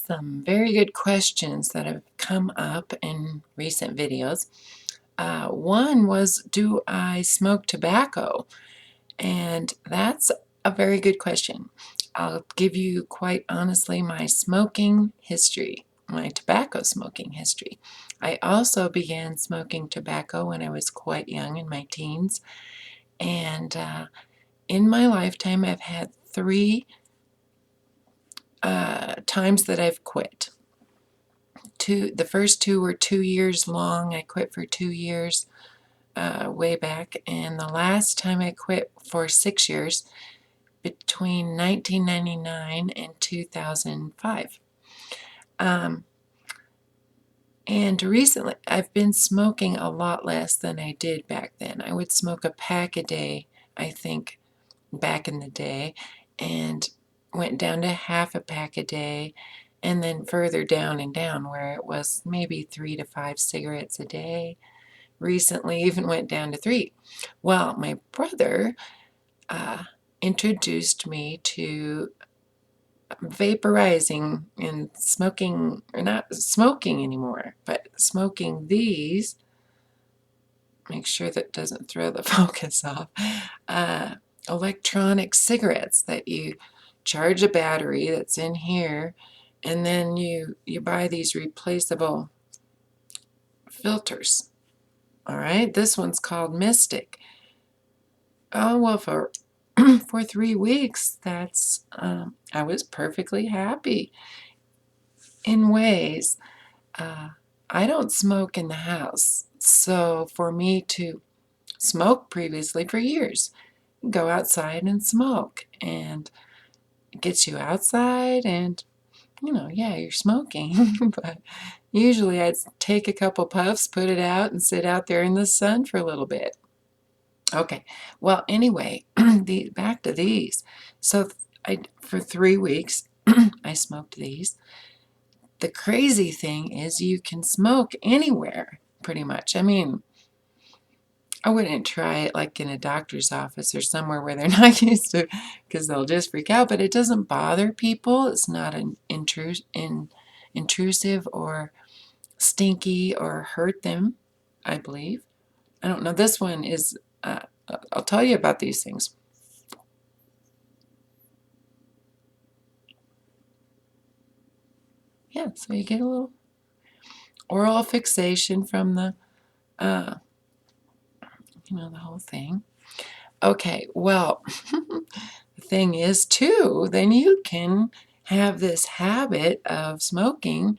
some very good questions that have come up in recent videos. One was, do I smoke tobacco? And that's a very good question. I'll give you quite honestly my smoking history, my tobacco smoking history. I also began smoking tobacco when I was quite young, in my teens, and in my lifetime I've had three times that I've quit. The first two were 2 years long. I quit for 2 years way back, and the last time I quit for 6 years, between 1999 and 2005. And recently I've been smoking a lot less than I did back then. I would smoke a pack a day, I think, back in the day, and went down to half a pack a day, and then further down and down where it was maybe 3 to 5 cigarettes a day. Recently even went down to 3. Well, my brother introduced me to vaporizing and smoking, or not smoking anymore, but smoking these. Make sure that doesn't throw the focus off. Electronic cigarettes that you charge a battery that's in here, and then you buy these replaceable filters. All right, this one's called Mystic. Oh, well, for 3 weeks, that's I was perfectly happy. In ways, I don't smoke in the house, so for me to smoke previously for years, go outside and smoke, and it gets you outside, and yeah, you're smoking, but usually I'd take a couple puffs, put it out, and sit out there in the sun for a little bit. Okay, well, anyway, back to these. So for 3 weeks, I smoked these. The crazy thing is you can smoke anywhere, pretty much. I mean, I wouldn't try it like in a doctor's office or somewhere where they're not used to, because they'll just freak out, but it doesn't bother people. It's not intrusive or stinky or hurt them, I believe. I don't know. This one is, I'll tell you about these things. Yeah, so you get a little oral fixation from the, the whole thing. Okay, well, the thing is, too, then you can have this habit of smoking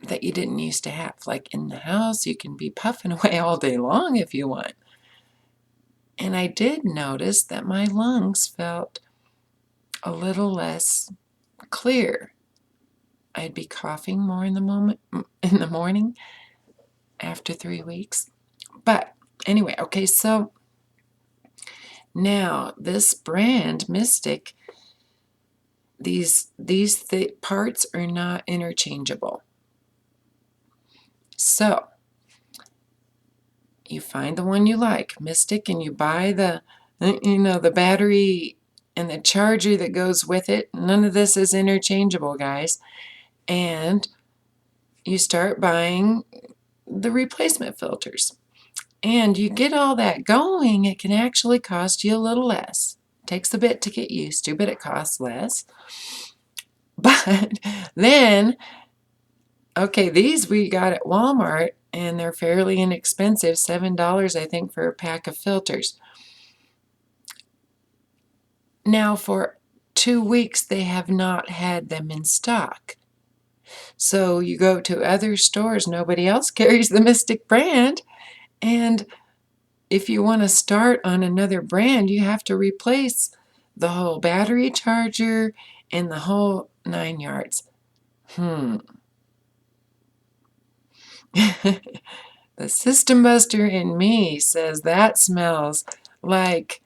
that you didn't used to have. Like in the house, you can be puffing away all day long if you want. And I did notice that my lungs felt a little less clear. I'd be coughing more in the morning after 3 weeks. But anyway, okay, so now this brand, Mystic, these parts are not interchangeable. So you find the one you like, Mystic, and you buy the battery and the charger that goes with it. None of this is interchangeable, guys. And you start buying the replacement filters. And you get all that going, it can actually cost you a little less. It takes a bit to get used to, but it costs less. But then, okay, these we got at Walmart, and they're fairly inexpensive, $7, I think, for a pack of filters. Now, for 2 weeks, they have not had them in stock. So you go to other stores, nobody else carries the Mystic brand, and if you want to start on another brand, you have to replace the whole battery charger and the whole 9 yards. The system buster in me says that smells like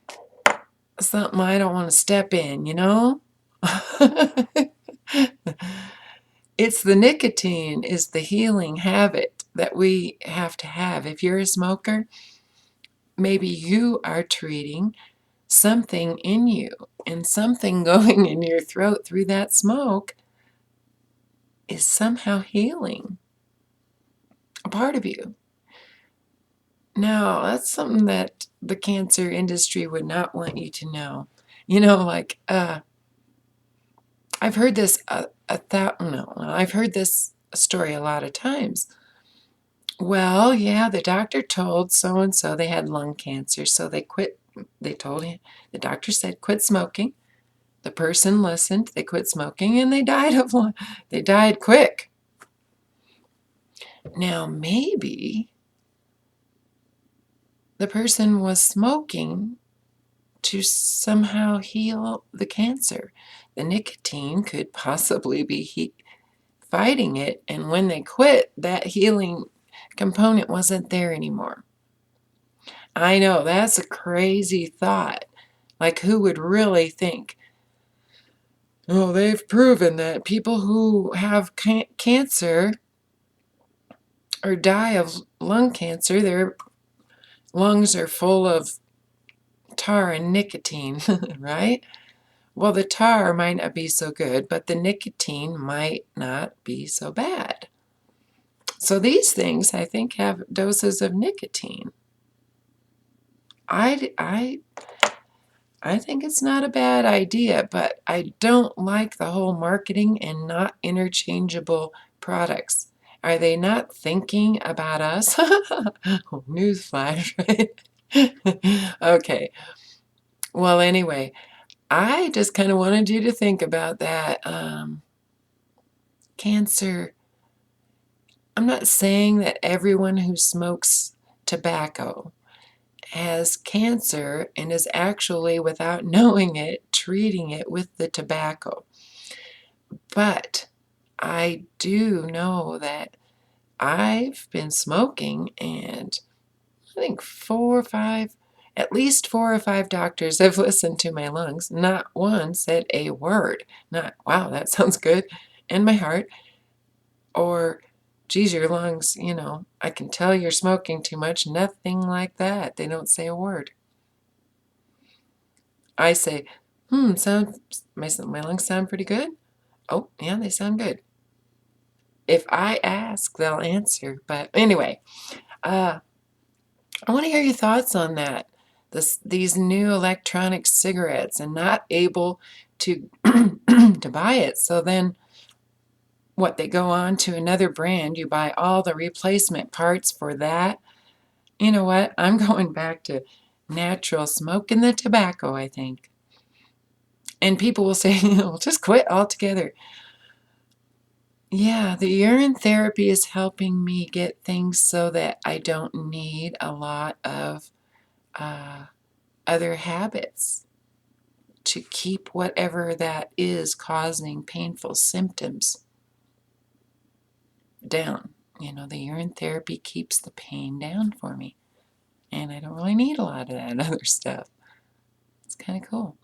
something I don't want to step in, you know? It's the nicotine is the healing habit that we have to have. If you're a smoker, maybe you are treating something in you and something going in your throat through that smoke is somehow healing a part of you. Now, that's something that the cancer industry would not want you to know. Like, I've heard this no, I've heard this story a lot of times. Well, yeah, the doctor told so and so they had lung cancer, so they quit. They told him, the doctor said, quit smoking. The person listened, they quit smoking, and they died quick. Now, maybe the person was smoking to somehow heal the cancer. The nicotine could possibly be fighting it, and when they quit, that healing component wasn't there anymore. I know, that's a crazy thought. Like, who would really think, oh, they've proven that people who have cancer or die of lung cancer, their lungs are full of tar and nicotine, right? Well, the tar might not be so good, but the nicotine might not be so bad. So these things, I think, have doses of nicotine. I think it's not a bad idea, but I don't like the whole marketing and not interchangeable products. Are they not thinking about us? Newsflash, right? Okay. Well, anyway, I just kind of wanted you to think about that. Cancer. I'm not saying that everyone who smokes tobacco has cancer and is actually, without knowing it, treating it with the tobacco. But I do know that I've been smoking, and I think at least 4 or 5 doctors have listened to my lungs. Not one said a word. Not, wow, that sounds good. And my heart. Or, geez, your lungs, I can tell you're smoking too much. Nothing like that. They don't say a word. I say, my lungs sound pretty good. Oh, yeah, they sound good. If I ask, they'll answer. But anyway, I want to hear your thoughts on that. These new electronic cigarettes, and not able to to buy it. So then what, they go on to another brand, you buy all the replacement parts for that. You know what? I'm going back to natural smoking the tobacco, I think. And people will say, well, just quit altogether. Yeah, the urine therapy is helping me get things so that I don't need a lot of other habits to keep whatever that is causing painful symptoms down. The urine therapy keeps the pain down for me, and I don't really need a lot of that other stuff. It's kind of cool.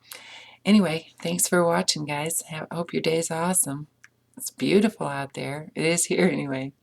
Anyway, thanks for watching, guys. I hope your day's awesome. It's beautiful out there. It is here anyway.